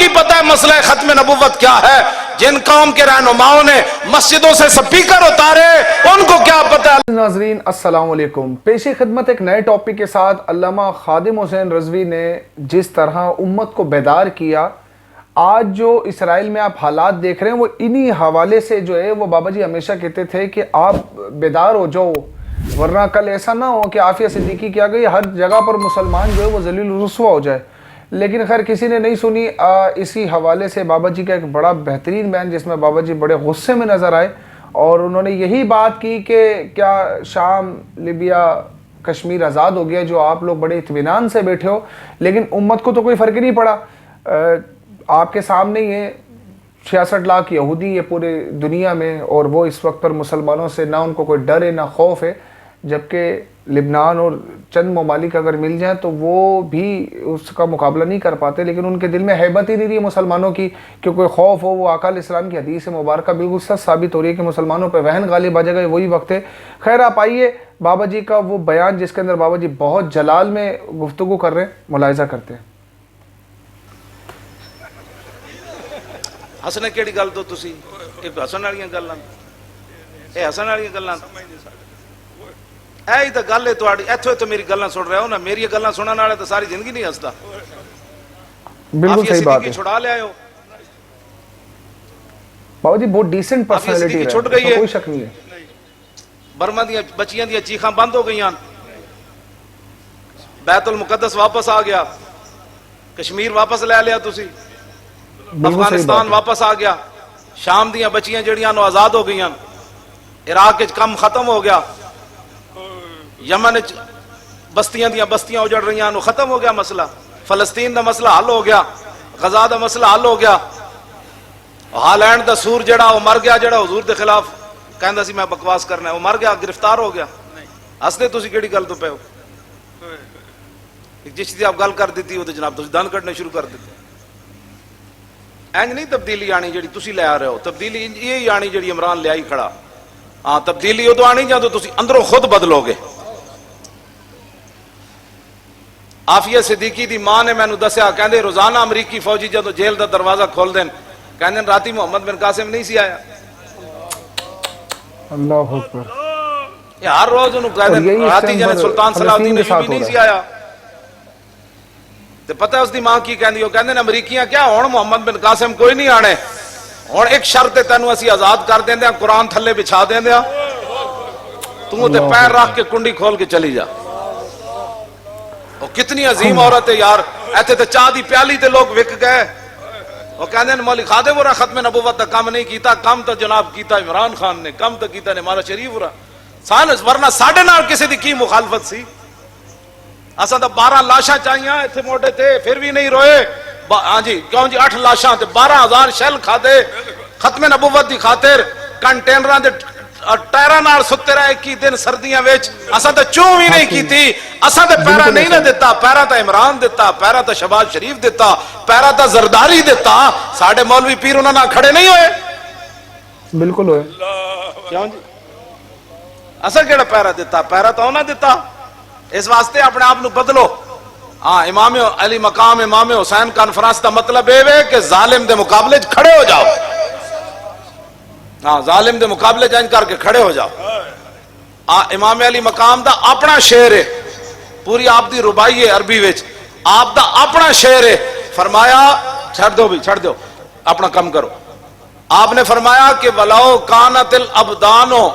نہیں پتہ ہے مسئلہ ختم نبوت کیا ہے. جن قوم کے رہنماؤں نے مسجدوں سے سپیکر اتارے ان کو کیا پتہ ہے. ناظرین السلام علیکم. پیش خدمت ایک نئے ٹاپک کے ساتھ. علامہ خادم حسین رضوی نے جس طرح امت کو بیدار کیا، آج جو اسرائیل میں آپ حالات دیکھ رہے ہیں وہ انہی حوالے سے جو ہے، وہ بابا جی ہمیشہ کہتے تھے کہ آپ بیدار ہو جاؤ، ورنہ کل ایسا نہ ہو کہ عافیہ صدیقی کیا گئی ہر جگہ پر مسلمان جو ہے وہ ذلیل و رسوا ہو جائے. لیکن خیر کسی نے نہیں سنی. اسی حوالے سے بابا جی کا ایک بڑا بہترین بیان جس میں بابا جی بڑے غصے میں نظر آئے اور انہوں نے یہی بات کی کہ کیا شام، لیبیا، کشمیر آزاد ہو گیا جو آپ لوگ بڑے اطمینان سے بیٹھے ہو، لیکن امت کو تو کوئی فرق ہی نہیں پڑا. آپ کے سامنے یہ 66 لاکھ یہودی ہے پورے دنیا میں، اور وہ اس وقت پر مسلمانوں سے نہ ان کو کوئی ڈر ہے نہ خوف ہے، جبکہ لبنان اور چند ممالک اگر مل جائیں تو وہ بھی اس کا مقابلہ نہیں کر پاتے. لیکن ان کے دل میں ہیبت ہی نہیں رہی مسلمانوں کی کہ کوئی خوف ہو. وہ آقا علیہ السلام کی حدیث مبارکہ بالکل سچ ثابت ہو رہی ہے کہ مسلمانوں پہ وہن غالب آ جائے گا، وہی وقت ہے. خیر آپ آئیے بابا جی کا وہ بیان جس کے اندر بابا جی بہت جلال میں گفتگو کر رہے ہیں، ملاحظہ کرتے ہیں. ہسنے کیڑی گل تو تسی ایک ہسن والیاں گلاں، اے ہسن والیاں گلاں اے تے گل ہے تہاڈی. ایتھے تو میری گلاں سن رہے ہو نا، میری گلاں سنن والے تو ساری زندگی نہیں ہسدا. بالکل صحیح بات ہے. چھڑا لے آئے ہو بابا جی بہت ڈیسنٹ پرسنالٹی ہے، چھٹ گئی ہے، کوئی شک نہیں ہے. برما دیاں بچیاں دیاں چیخاں بند ہو گئیاں، بیت المقدس واپس آ گیا، کشمیر واپس لے لیا تسی، افغانستان واپس آ گیا، شام دیاں بچیاں جڑیاں نو آزاد ہو گئیاں، عراق وچ کم ختم ہو گیا، یمن بستیاں دیاں بستیاں اجڑ رہیاں نو ختم ہو گیا مسئلہ، فلسطین دا مسئلہ حل ہو گیا، غزہ دا مسئلہ حل ہو گیا، ہالینڈ دا سور جڑا وہ مر گیا، جڑا حضور دے خلاف کہندا سی میں بکواس کرنا ہے، وہ مر گیا، گرفتار ہو گیا. ہسدے تسی کیڑی گل تو پے ہو؟ جس دی آپ گل کر دیتی وہ تے جناب تسی دند کڈنے شروع کر دیتے. اینج نہیں تبدیلی آنی جڑی تسی لے آ رہے ہو، تبدیلی یہی آنی جڑی عمران لے آئی کھڑا. ہاں تبدیلی ادو آنی جدوں تسی اندروں خود بدلو گے. عافیہ صدیقی دی ماں نے مینوں دسیا، کہندے روزانہ امریکی فوجی جدوں جیل دا دروازہ کھول دین کہندے راتی محمد بن قاسم نہیں سی آیا. اللہ اکبر. یہ ہر روز انہوں کہندے راتی جنے سلطان صلاح الدین ایوبی نہیں سی آیا. تے پتہ ہے اس دی ماں کی کہندی ہو؟ کہندے امریکیاں کیا ہن محمد بن قاسم کوئی نہیں آنے، ہن ایک شرط تینوں اسی آزاد کر دیندے، قرآن تھلے بچھا دیندے، تو تے پیر رکھ کے کنڈی کھول کے چلی جا. وہ کتنی عظیم عورت ہے یار. ایتھے تے چاہ دی پیالی تے لوگ وک گئے. وہ کہندے ہیں مولوی خادم ورا ختم نبوت دا کام نہیں کیتا، کام تو جناب کیتا عمران خان نے، کام تو کیتا نے مالا شریف ورا سانس، ورنہ ساڈے نال کسی دی کی مخالفت سی؟ اساں تو 12 لاشاں چاہیاں ایتھے موڈے تے پھر بھی نہیں روئے. ہاں جی کیوں جی 8 لاشاں تے 12,000 شیل کھادے ختم نبوت دی خاطر، کنٹینراں دے ٹائراں نال ستے رہے 21 دن سردیاں وچ. اساں تے چوں بھی نہیں کیتی، اساں تے پیرا نہیں نہ دیتا، پیرا تے عمران دیتا، پیرا تے شہباز شریف دیتا، پیرا تے زرداری دیتا. ساڈے مولوی پیر انہاں نال کھڑے نہیں ہوئے؟ بالکل ہوئے. کیوں جی اساں کیڑا پیرا دیتا؟ پیرا تو انہاں دیتا. اس واسطے اپنے آپ نو بدلو. ہاں امام علی مقام امام حسین کانفرنس دا مطلب ہے کہ ظالم دے مقابلے کھڑے ہو جاؤ. ہاں ظالم دے مقابلے جائن کر کے کھڑے ہو جاؤ. امام علی مقام دا اپنا شعر ہے، پوری آپ دی ربائی ہے عربی وچ، آپ دا اپنا شعر ہے. فرمایا چھڑ دو بھی، چھڑ دو اپنا کم کرو. آپ نے فرمایا کہ وَلَوْ كَانَتِ الْأَبْدَانُ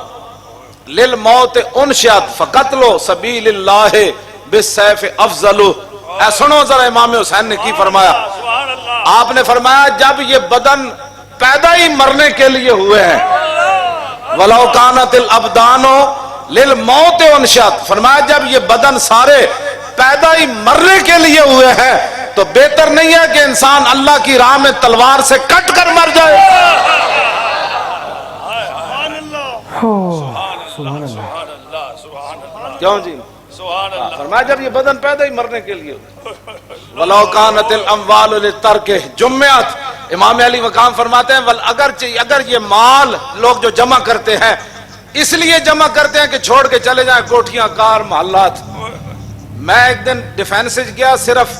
لِلْمَوْتِ اُنْشِئَتْ فَقَتْلُ سَبِيلِ اللَّهِ بِالسَّيْفِ أَفْضَلُ. اے سنو ذرا امام حسین نے کی فرمایا. آپ نے فرمایا جب یہ بدن پیدا ہی مرنے کے لیے ہوئے ہیں، وَلَوْ كَانَتِ الْأَبْدَانُ لِلْمَوْتِ اُنْشِئَتْ، فرمایا جب یہ بدن سارے پیدا ہی مرنے کے لیے ہوئے ہیں تو بہتر نہیں ہے کہ انسان اللہ کی راہ میں تلوار سے کٹ کر مر جائے. کیوں جی فرمایا جب یہ بدن پیدا ہی مرنے کے لیے. وَلَوْ كَانَتِ الْأَمْوَالُ لِلتَّرْكِ جُمِّعَتْ. امام علی مقام فرماتے ہیں اگر یہ مال لوگ جو جمع کرتے ہیں اس لیے جمع کرتے ہیں کہ چھوڑ کے چلے جائیں کوٹھیاں کار محلات. میں ایک دن ڈیفینس گیا، صرف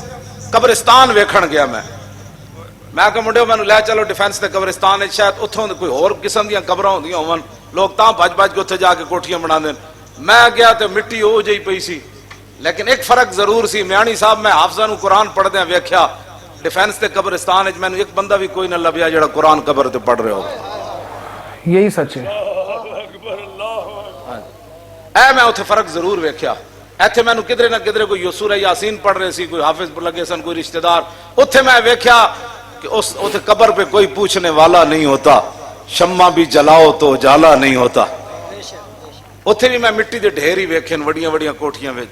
قبرستان ویکھن گیا. میں کہ منڈے مینوں لے چلو ڈیفینس تے قبرستان ہے، شاید اتھوں کوئی اور قسم دیاں قبراں ہوندیاں ہون، لوگ تاں بھج بھج کے اتھے جا کے کوٹھیاں بنا دین. میں گیا تے مٹی ہو جئی پئی سی، لیکن ایک فرق ضرور سی. میانی صاحب میں حافظاں نوں قرآن پڑھدیاں ویکھیا ڈیفینس تے قبرستان وچ، مینوں ایک بندہ بھی کوئی نہ لبیا جڑا قرآن قبر تے پڑھ رہے ہو. یہی سچ ہے. اے میں اتھے فرق ضرور ویکھیا. ایتھے مینوں کدھرے نہ کدھرے کوئی سورہ یاسین پڑھ رہے سی، کوئی حافظ لگے سن، کوئی رشتہ دار. اتھے میں ویکھیا کہ اس اتھے قبر پہ کوئی پوچھنے والا نہیں ہوتا، شمع بھی جلاؤ تو اجالا نہیں ہوتا. اتھے بھی میں مٹی دے ڈھیر ہی ویکھے وڈیاں وڈیاں کوٹھیاں وچ.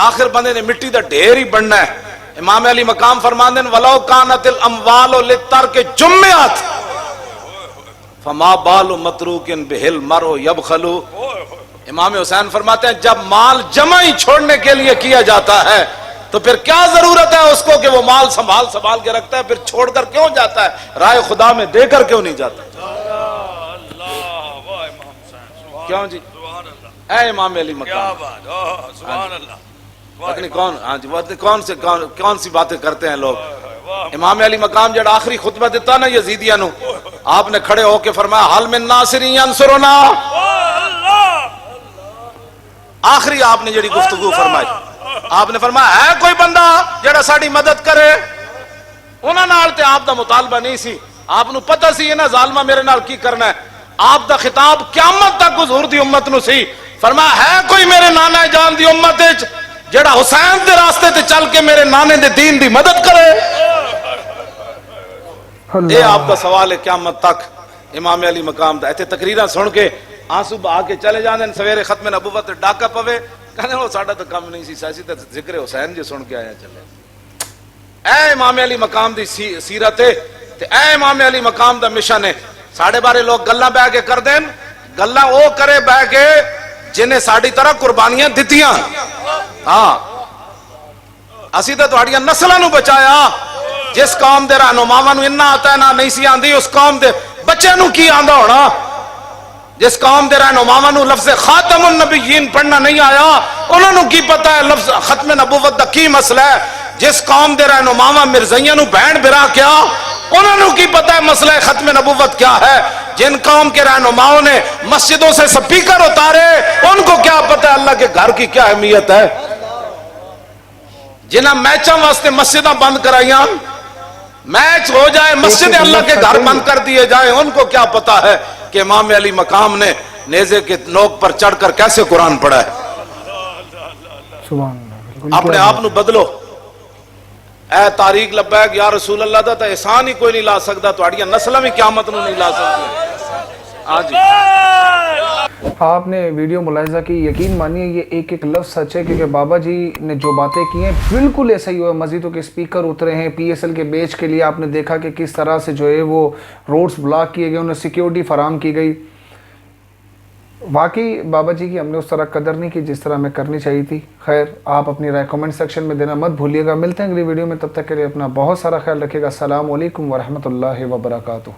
آخر بندے نے مٹی دا ڈھیر ہی بننا ہے. امام علی مقام فرماندے ہیں ولو کانت الاموال للترک جمعت فما بال متروک بہل مرء یبخلو. امام حسین فرماتے ہیں جب مال جمع ہی چھوڑنے کے لیے کیا جاتا ہے تو پھر کیا ضرورت ہے اس کو کہ وہ مال سنبھال کے رکھتا ہے، پھر چھوڑ کر کیوں جاتا ہے، رائے خدا میں دے کر کیوں نہیں جاتا. کیوں جی؟ اے امام علی مقام کون، ہاں جی کون سی باتیں کرتے ہیں لوگ. امام علی مقام جڑا آخری خطبہ دیتا نا یزیدیاں نو، آپ نے کھڑے ہو کے فرمایا حل من ناصر ینصرنا. آخری آپ نے جڑی گفتگو فرمائی، آپ نے فرمایا ہے کوئی بندہ جڑا ساڑی مدد کرے. انہاں نال تے آپ دا مطالبہ نہیں سی، آپ نو پتہ سی یہ نا ظالمہ میرے نال کی کرنا ہے. آپ دا خطاب قیامت تک حضور دی امت نو سی. فرمایا ہے کوئی میرے نانا جان دی امت وچ جڑا حسین دے راستے تے چل کے میرے نانے دے دین دی مدد کرے. اے آپ دا سوال ہے قیامت تک. امام علی مقام دا ایتھے تقریراں سن کے آنسو بہا کے چلے جاندے سویرے ختم نبوت ڈاکا پوے، کہنے وہ ساڈا تو کم نہیں سی، سیاسی تے ذکر حسین جو سن کے آیا چلے. اے امام علی مقام دی سیرت ہے تے اے امام علی مقام دا مشن ہے. ساڈے بارے لوگ گلاں بہ کے کر دین، گلاں او کرے بہ کے جنہیں ساڈی طرح قربانیاں دتیاں. ہاں اسی تے تہاڈیاں نسلاں نو بچایا. جس قوم دے رہنماواں نو اتنا آتا ہے نہ نہیں سی آندی، اس قوم دے بچے نو کی آندا ہونا. جس قوم دے رہنماواں نو لفظ خاتم النبیین پڑھنا نہیں آیا، انہاں نو کی پتہ ہے لفظ ختم نبوت دا کی مسئلہ ہے. جس قوم دے رہنماواں مرزائیاں نو بہن برا کیا، انہاں نو کی پتہ ہے مسئلہ ختم نبوت کیا ہے. جن قوم کے رہنماؤں نے مسجدوں سے سپیکر اتارے، ان کو کیا پتہ ہے اللہ کے گھر کی کیا اہمیت ہے. جنہاں میچاں واسطے مسجداں بند کرائیاں، میچ ہو جائے مسجد اللہ کے گھر بند کر دیے جائیں، ان کو کیا پتا ہے کہ امام علی مقام نے نیزے کے نوک پر چڑھ کر کیسے قرآن پڑھا ہے. اپنے آپ نو بدلو. اے تاریخ لبیک یا رسول اللہ دا تا احسان ہی کوئی نہیں لا سکتا، تہاڈیاں نسلاں بھی قیامت نو نہیں لا سکتی. ہاں جی آپ نے ویڈیو ملاحظہ کی، یقین مانیے یہ ایک ایک لفظ سچ ہے، کیونکہ بابا جی نے جو باتیں کی ہیں بالکل ایسا ہی ہوا. مسجدوں کے اسپیکر اترے ہیں پی ایس ایل کے بیچ کے لیے، آپ نے دیکھا کہ کس طرح سے جو ہے وہ روڈز بلاک کیے گئے، انہیں سیکیورٹی فراہم کی گئی. واقعی بابا جی کی ہم نے اس طرح قدر نہیں کی جس طرح ہمیں کرنی چاہیے تھی. خیر آپ اپنی رائے کمنٹ سیکشن میں دینا مت بھولیے گا. ملتے ہیں اگلی ویڈیو میں، تب تک کے لیے اپنا بہت سارا خیال رکھیے گا. السلام علیکم ورحمۃ اللہ وبرکاتہ.